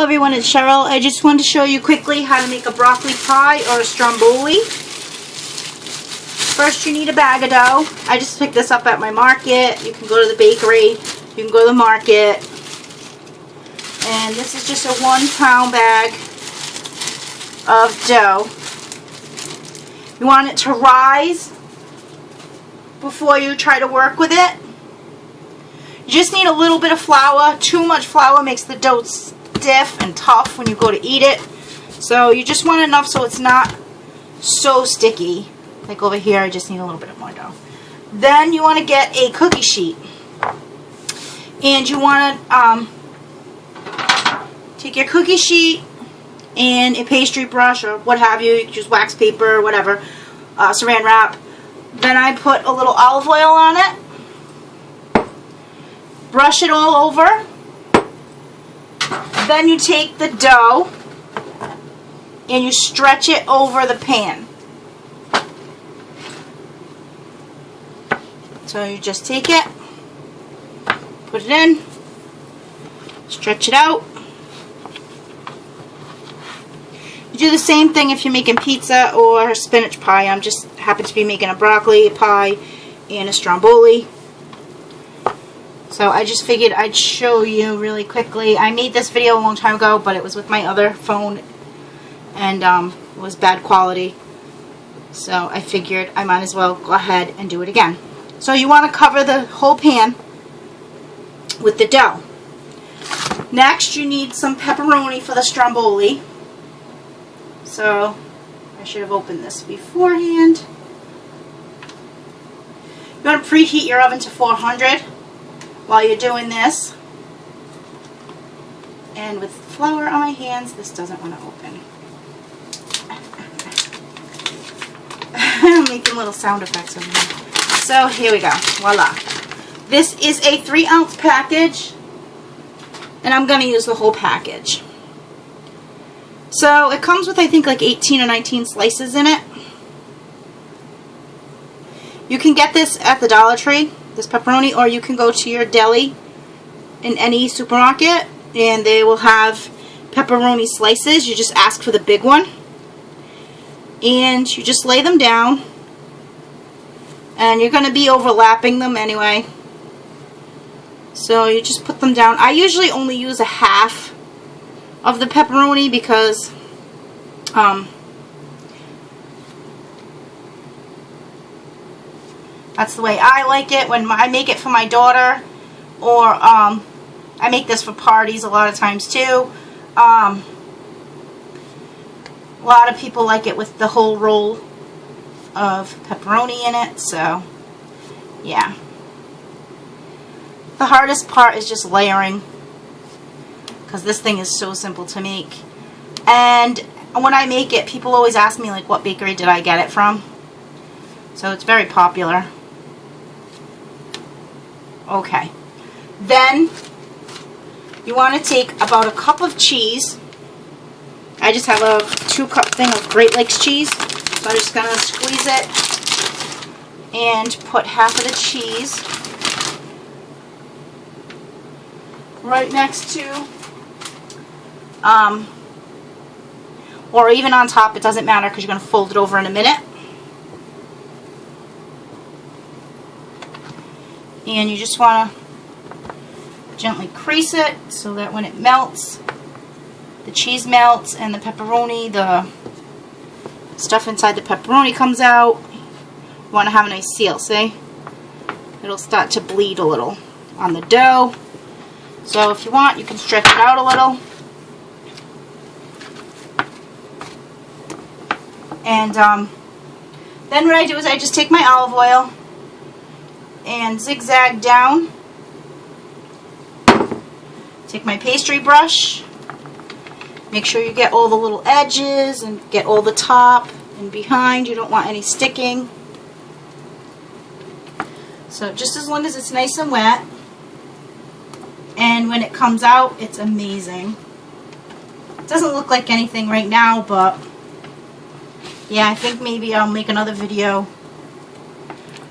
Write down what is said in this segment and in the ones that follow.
everyone, it's Cheryl. I just wanted to show you quickly how to make a broccoli pie or a stromboli. First you need a bag of dough. I just picked this up at my market. You can go to the bakery, you can go to the market. And this is just a 1 pound bag of dough. You want it to rise before you try to work with it. You just need a little bit of flour. Too much flour makes the dough stiff and tough when you go to eat it. So you just want enough so it's not so sticky. Like over here, I just need a little bit more dough. Then you want to get a cookie sheet. And you want to take your cookie sheet and a pastry brush or what have you. You can use wax paper or whatever. Saran wrap. Then I put a little olive oil on it. Brush it all over. Then you take the dough and you stretch it over the pan. So you just take it, put it in, stretch it out. You do the same thing if you're making pizza or spinach pie. I'm just happen to be making a broccoli pie and a stromboli. So I just figured I'd show you really quickly. I made this video a long time ago, but it was with my other phone and it was bad quality. So I figured I might as well go ahead and do it again. So you want to cover the whole pan with the dough. Next you need some pepperoni for the stromboli. So I should have opened this beforehand. You want to preheat your oven to 400 while you're doing this. And with flour on my hands, this doesn't want to open. I'm making little sound effects over here. So here we go. Voila. This is a 3-ounce package. And I'm going to use the whole package. So it comes with, I think, like 18 or 19 slices in it. You can get this at the Dollar Tree, this pepperoni, or you can go to your deli in any supermarket and they will have pepperoni slices. You just ask for the big one. And you just lay them down. And you're going to be overlapping them anyway. So you just put them down. I usually only use a half of the pepperoni because that's the way I like it. When I make it for my daughter, or I make this for parties a lot of times too. A lot of people like it with the whole roll of pepperoni in it, so yeah. The hardest part is just layering, because this thing is so simple to make. And when I make it, people always ask me, like, what bakery did I get it from? So it's very popular. Okay. Then you want to take about a cup of cheese. I just have a 2-cup thing of Great Lakes cheese. So I'm just going to squeeze it and put half of the cheese right next to, or even on top, it doesn't matter because you're going to fold it over in a minute. And you just want to gently crease it so that when it melts, the cheese melts and the pepperoni, the stuff inside the pepperoni comes out. You want to have a nice seal, see? It'll start to bleed a little on the dough. So if you want, you can stretch it out a little. And then what I do is I just take my olive oil and zigzag down. Take my pastry brush. Make sure you get all the little edges and get all the top and behind. You don't want any sticking. So just as long as it's nice and wet. And when it comes out, it's amazing. It doesn't look like anything right now, but yeah, I think maybe I'll make another video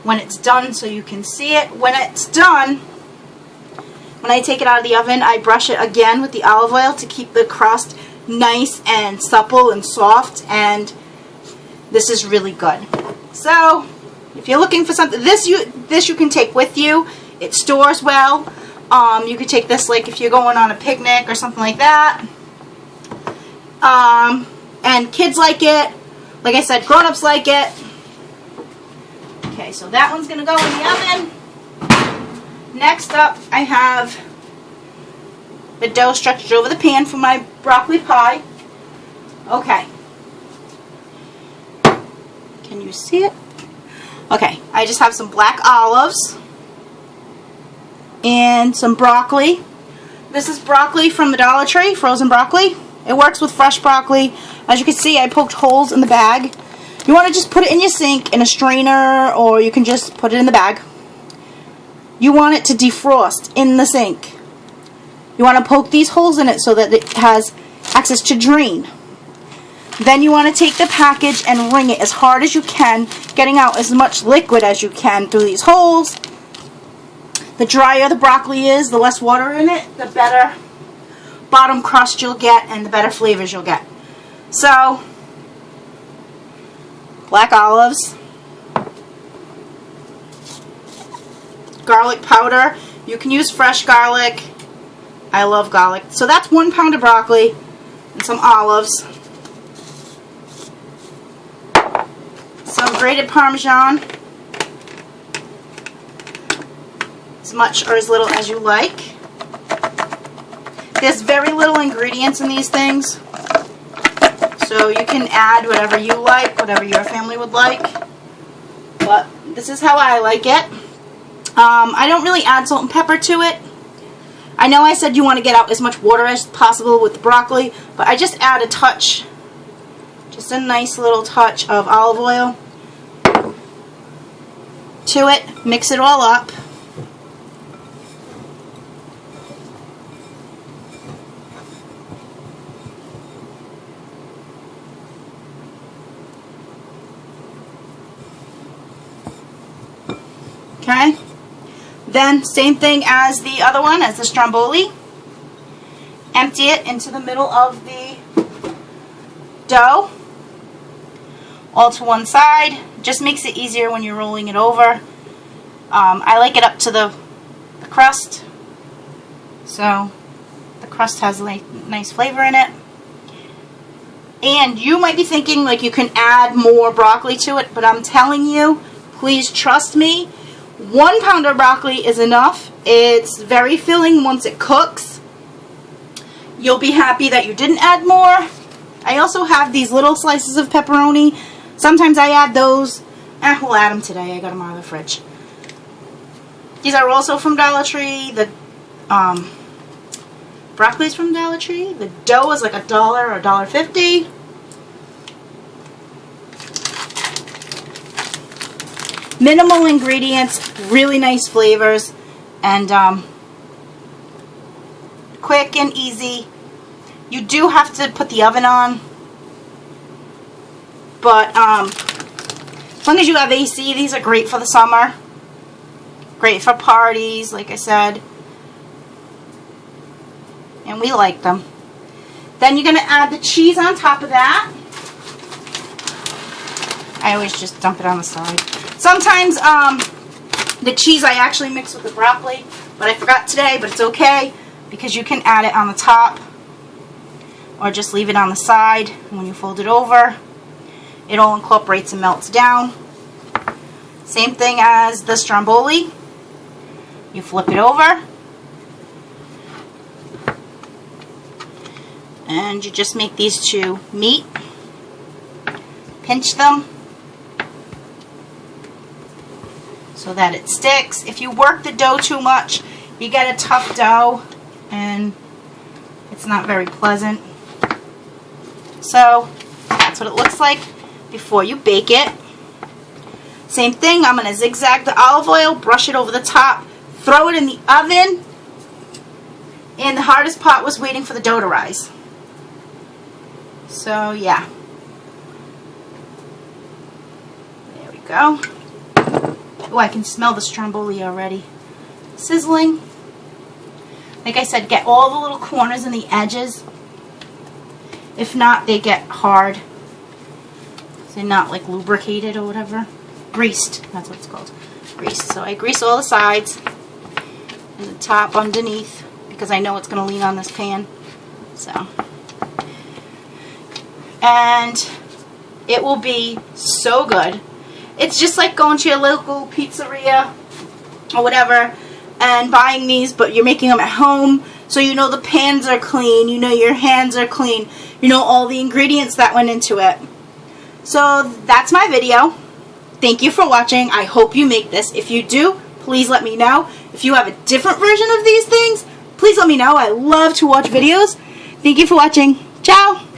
when it's done so you can see it. When it's done, when I take it out of the oven, I brush it again with the olive oil to keep the crust nice and supple and soft, and this is really good. So if you're looking for something, this you can take with you. It stores well. You could take this like if you're going on a picnic or something like that. And kids like it. Like I said, grown-ups like it. Okay, so that one's going to go in the oven. Next up, I have the dough stretched over the pan for my broccoli pie. Okay. Can you see it? Okay, I just have some black olives and some broccoli. This is broccoli from the Dollar Tree, frozen broccoli. It works with fresh broccoli. As you can see, I poked holes in the bag. You want to just put it in your sink in a strainer, or you can just put it in the bag. You want it to defrost in the sink. You want to poke these holes in it so that it has access to drain. Then you want to take the package and wring it as hard as you can, getting out as much liquid as you can through these holes. The drier the broccoli is, the less water in it, the better bottom crust you'll get and the better flavors you'll get. So, black olives, garlic powder. You can use fresh garlic. I love garlic. So that's 1 pound of broccoli and some olives. Some grated Parmesan, as much or as little as you like. There's very little ingredients in these things, so you can add whatever you like, whatever your family would like, but this is how I like it. I don't really add salt and pepper to it. I know I said you want to get out as much water as possible with the broccoli, but I just add a touch, just a nice little touch of olive oil to it, mix it all up. Okay, then same thing as the other one, as the Stromboli. Empty it into the middle of the dough, all to one side. Just makes it easier when you're rolling it over. I like it up to the crust, so the crust has like nice flavor in it. And you might be thinking like you can add more broccoli to it, but I'm telling you, please trust me, 1 pound of broccoli is enough. It's very filling once it cooks. You'll be happy that you didn't add more. I also have these little slices of pepperoni. Sometimes I add those. We'll add them today. I got them out of the fridge. These are also from Dollar Tree. The broccoli's from Dollar Tree. The dough is like $1 or $1.50. Minimal ingredients, really nice flavors, and quick and easy. You do have to put the oven on, but as long as you have AC, these are great for the summer. Great for parties, like I said. And we like them. Then you're going to add the cheese on top of that. I always just dump it on the side. Sometimes the cheese I actually mix with the broccoli, but I forgot today, but it's okay because you can add it on the top or just leave it on the side. When you fold it over, it all incorporates and melts down. Same thing as the Stromboli. You flip it over and you just make these two meet. Pinch them so that it sticks. If you work the dough too much, you get a tough dough and it's not very pleasant. So that's what it looks like before you bake it. Same thing, I'm going to zigzag the olive oil, brush it over the top, throw it in the oven, and the hardest part was waiting for the dough to rise. So yeah. There we go. Oh, I can smell the Stromboli already. Sizzling. Like I said, get all the little corners and the edges. If not, they get hard. They're not like lubricated or whatever. Greased, that's what it's called. Greased. So I grease all the sides and the top underneath because I know it's going to lean on this pan. So, and it will be so good. It's just like going to your local pizzeria or whatever and buying these, but you're making them at home, so you know the pans are clean, you know your hands are clean, you know all the ingredients that went into it. So that's my video. Thank you for watching. I hope you make this. If you do, please let me know. If you have a different version of these things, please let me know. I love to watch videos. Thank you for watching. Ciao!